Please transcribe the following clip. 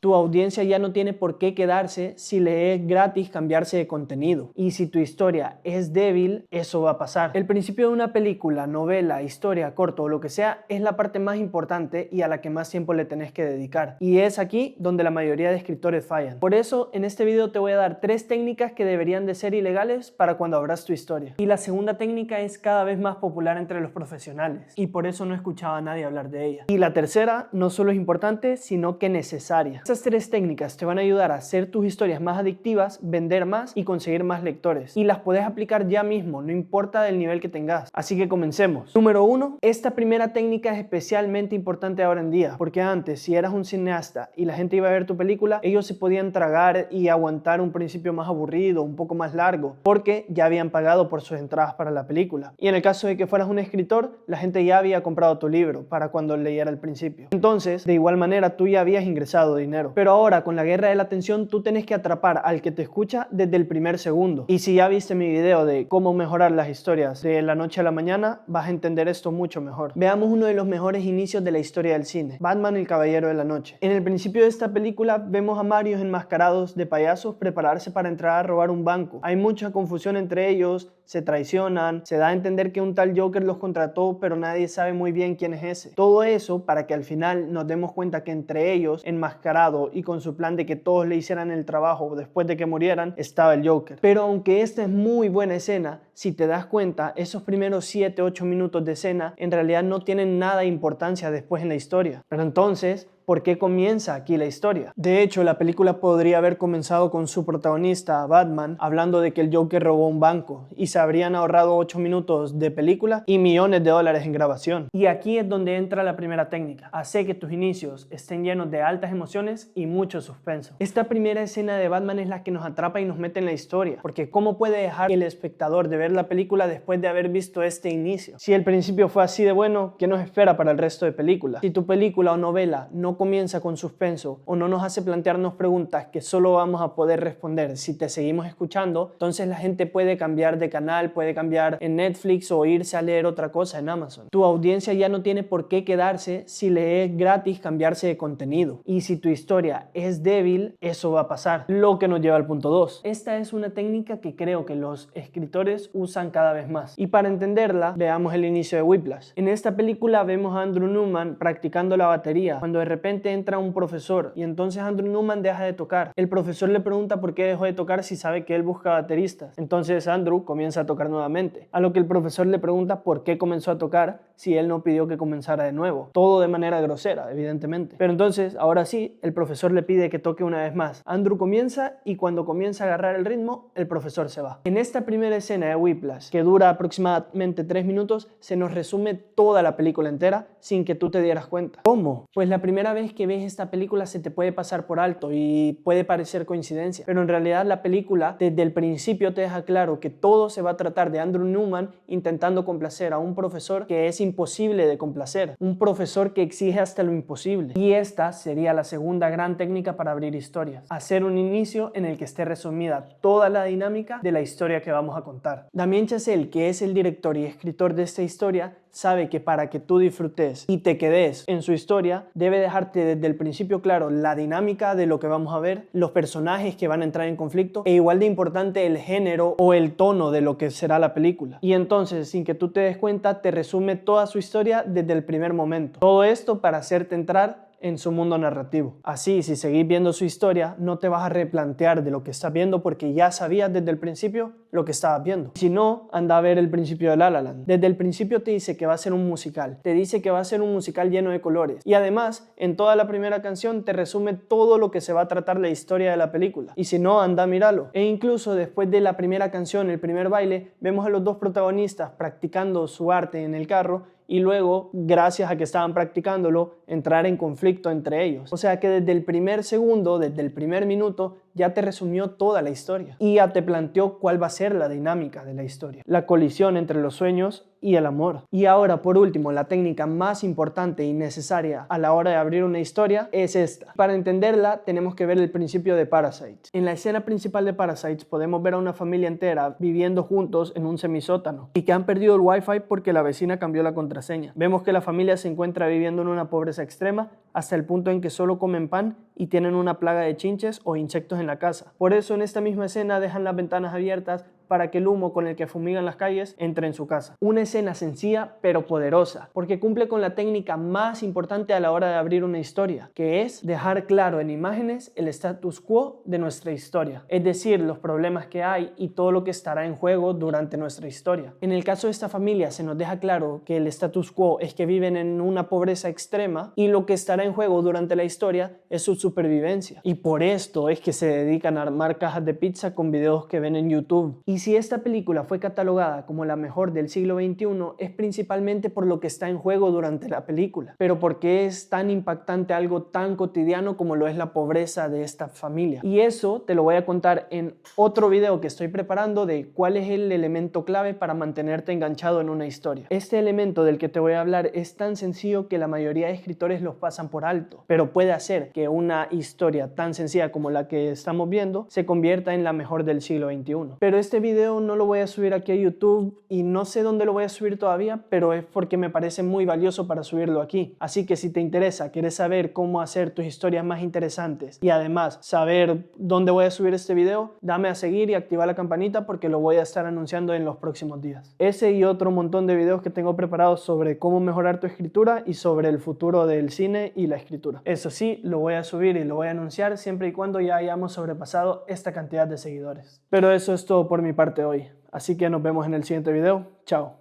Tu audiencia ya no tiene por qué quedarse si le es gratis cambiarse de contenido. Y si tu historia es débil, eso va a pasar. El principio de una película, novela, historia, corto o lo que sea es la parte más importante y a la que más tiempo le tenés que dedicar. Y es aquí donde la mayoría de escritores fallan. Por eso, en este video te voy a dar 3 técnicas que deberían de ser ilegales para cuando abras tu historia. Y la segunda técnica es cada vez más popular entre los profesionales. Y por eso no escuchaba a nadie hablar de ella. Y la tercera no solo es importante, sino que necesaria. Estas 3 técnicas te van a ayudar a hacer tus historias más adictivas, vender más y conseguir más lectores. Y las puedes aplicar ya mismo, no importa del nivel que tengas. Así que comencemos. Número 1. Esta primera técnica es especialmente importante ahora en día, porque antes, si eras un cineasta y la gente iba a ver tu película, ellos se podían tragar y aguantar un principio más aburrido, un poco más largo, porque ya habían pagado por sus entradas para la película. Y en el caso de que fueras un escritor, la gente ya había comprado tu libro para cuando leyera el principio. Entonces, de igual manera, tú ya habías ingresado dinero. Pero ahora, con la guerra de la atención, tú tienes que atrapar al que te escucha desde el primer segundo. Y si ya viste mi video de cómo mejorar las historias de la noche a la mañana, vas a entender esto mucho mejor. Veamos uno de los mejores inicios de la historia del cine, Batman el Caballero de la Noche. En el principio de esta película vemos a varios enmascarados de payasos prepararse para entrar a robar un banco. Hay mucha confusión entre ellos, se traicionan, se da a entender que un tal Joker los contrató, pero nadie sabe muy bien quién es ese. Todo eso para que al final nos demos cuenta que entre ellos, enmascarados y con su plan de que todos le hicieran el trabajo después de que murieran, estaba el Joker. Pero aunque esta es muy buena escena, si te das cuenta, esos primeros 7-8 minutos de escena en realidad no tienen nada de importancia después en la historia. Pero entonces, ¿por qué comienza aquí la historia? De hecho, la película podría haber comenzado con su protagonista, Batman, hablando de que el Joker robó un banco y se habrían ahorrado 8 minutos de película y millones de dólares en grabación. Y aquí es donde entra la primera técnica. Hace que tus inicios estén llenos de altas emociones y mucho suspenso. Esta primera escena de Batman es la que nos atrapa y nos mete en la historia, porque ¿cómo puede dejar el espectador de ver la película después de haber visto este inicio? Si el principio fue así de bueno, ¿qué nos espera para el resto de películas? Si tu película o novela no comienza con suspenso o no nos hace plantearnos preguntas que solo vamos a poder responder si te seguimos escuchando, entonces la gente puede cambiar de canal, puede cambiar en Netflix o irse a leer otra cosa en Amazon. Tu audiencia ya no tiene por qué quedarse si le es gratis cambiarse de contenido. Y si tu historia es débil, eso va a pasar. Lo que nos lleva al punto 2. Esta es una técnica que creo que los escritores usan cada vez más. Y para entenderla, veamos el inicio de Whiplash. En esta película vemos a Andrew Newman practicando la batería, cuando de repente entra un profesor y entonces Andrew Newman deja de tocar. El profesor le pregunta por qué dejó de tocar si sabe que él busca bateristas. Entonces Andrew comienza a tocar nuevamente, a lo que el profesor le pregunta por qué comenzó a tocar si él no pidió que comenzara de nuevo. Todo de manera grosera, evidentemente. Pero entonces, ahora sí, el profesor le pide que toque una vez más. Andrew comienza y cuando comienza a agarrar el ritmo, el profesor se va. En esta primera escena de Whiplash, que dura aproximadamente 3 minutos, se nos resume toda la película entera sin que tú te dieras cuenta. ¿Cómo? Pues la primera vez que ves esta película se te puede pasar por alto y puede parecer coincidencia, pero en realidad la película desde el principio te deja claro que todo se va a tratar de Andrew Newman intentando complacer a un profesor que es imposible de complacer, un profesor que exige hasta lo imposible. Y esta sería la segunda gran técnica para abrir historias: hacer un inicio en el que esté resumida toda la dinámica de la historia que vamos a contar. Damien Chazelle, que es el director y escritor de esta historia, sabe que para que tú disfrutes y te quedes en su historia, debe dejarte desde el principio claro la dinámica de lo que vamos a ver, los personajes que van a entrar en conflicto e igual de importante el género o el tono de lo que será la película. Y entonces, sin que tú te des cuenta, te resume toda su historia desde el primer momento. Todo esto para hacerte entrar en su mundo narrativo. Así, si seguís viendo su historia, no te vas a replantear de lo que estás viendo porque ya sabías desde el principio lo que estabas viendo. Si no, anda a ver el principio de La La Land. Desde el principio te dice que va a ser un musical, te dice que va a ser un musical lleno de colores y además, en toda la primera canción te resume todo lo que se va a tratar la historia de la película. Y si no, anda a míralo. E incluso después de la primera canción, el primer baile, vemos a los dos protagonistas practicando su arte en el carro y luego, gracias a que estaban practicándolo, entrar en conflicto entre ellos. O sea que desde el primer segundo, desde el primer minuto, ya te resumió toda la historia y ya te planteó cuál va a ser la dinámica de la historia. La colisión entre los sueños y el amor. Y ahora, por último, la técnica más importante y necesaria a la hora de abrir una historia es esta. Para entenderla, tenemos que ver el principio de Parasite. En la escena principal de Parasite podemos ver a una familia entera viviendo juntos en un semisótano y que han perdido el wifi porque la vecina cambió la contraseña. Vemos que la familia se encuentra viviendo en una pobreza extrema hasta el punto en que solo comen pan y tienen una plaga de chinches o insectos en la casa. Por eso en esta misma escena dejan las ventanas abiertas para que el humo con el que fumigan las calles entre en su casa. Una escena sencilla pero poderosa, porque cumple con la técnica más importante a la hora de abrir una historia, que es dejar claro en imágenes el status quo de nuestra historia, es decir, los problemas que hay y todo lo que estará en juego durante nuestra historia. En el caso de esta familia se nos deja claro que el status quo es que viven en una pobreza extrema y lo que estará en juego durante la historia es su supervivencia. Y por esto es que se dedican a armar cajas de pizza con videos que ven en YouTube. Y si esta película fue catalogada como la mejor del siglo XXI es principalmente por lo que está en juego durante la película, pero porque es tan impactante algo tan cotidiano como lo es la pobreza de esta familia. Y eso te lo voy a contar en otro video que estoy preparando de cuál es el elemento clave para mantenerte enganchado en una historia. Este elemento del que te voy a hablar es tan sencillo que la mayoría de escritores los pasan por alto, pero puede hacer que una historia tan sencilla como la que estamos viendo se convierta en la mejor del siglo XXI. Pero este video no lo voy a subir aquí a YouTube y no sé dónde lo voy a subir todavía, pero es porque me parece muy valioso para subirlo aquí. Así que si te interesa, quieres saber cómo hacer tus historias más interesantes y además saber dónde voy a subir este video, dame a seguir y activa la campanita porque lo voy a estar anunciando en los próximos días. Ese y otro montón de videos que tengo preparados sobre cómo mejorar tu escritura y sobre el futuro del cine y la escritura. Eso sí, lo voy a subir y lo voy a anunciar siempre y cuando ya hayamos sobrepasado esta cantidad de seguidores. Pero eso es todo por mi parte hoy. Así que nos vemos en el siguiente video. Chao.